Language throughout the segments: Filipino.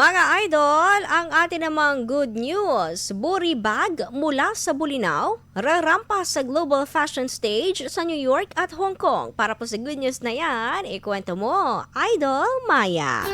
Mga idol, ang atin namang good news. Buri bag mula sa Bolinao, rarampa sa global fashion stage sa New York at Hong Kong. Para po sa good news na yan, ikwento mo, Idol Maya.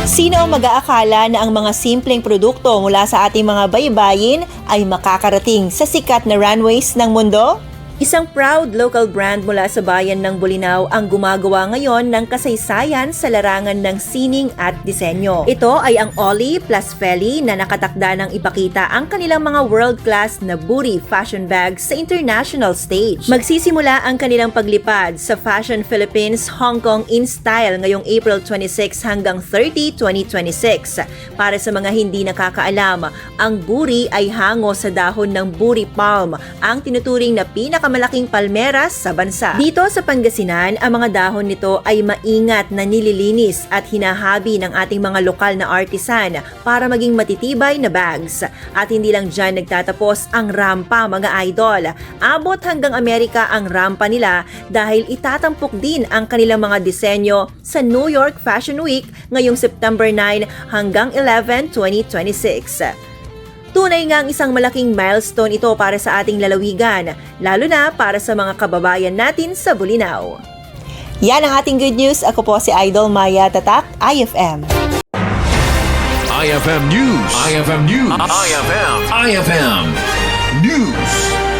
Sino ang mag-aakala na ang mga simpleng produkto mula sa ating mga baybayin ay makakarating sa sikat na runways ng mundo? Isang proud local brand mula sa bayan ng Bolinao ang gumagawa ngayon ng kasaysayan sa larangan ng sining at disenyo. Ito ay ang Ollie plus Feli na nakatakda ng ipakita ang kanilang mga world-class na booty fashion bags sa international stage. Magsisimula ang kanilang paglipad sa Fashion Philippines Hong Kong in Style ngayong April 26 hanggang 30, 2026. Para sa mga hindi nakakaalam, ang buri ay hango sa dahon ng buri palm, ang tinuturing na pinakamalaking palmeras sa bansa. Dito sa Pangasinan, ang mga dahon nito ay maingat na nililinis at hinahabi ng ating mga lokal na artisan para maging matitibay na bags. At hindi lang dyan nagtatapos ang rampa, mga idol. Abot hanggang Amerika ang rampa nila dahil itatampok din ang kanilang mga disenyo sa New York Fashion Week ngayong September 9 hanggang 11, 2026. Tunay ngang isang malaking milestone ito para sa ating lalawigan, lalo na para sa mga kababayan natin sa Bolinao. Yan ang ating good news. Ako po si Idol Maya Tatak, IFM. IFM News. IFM News. IFM News.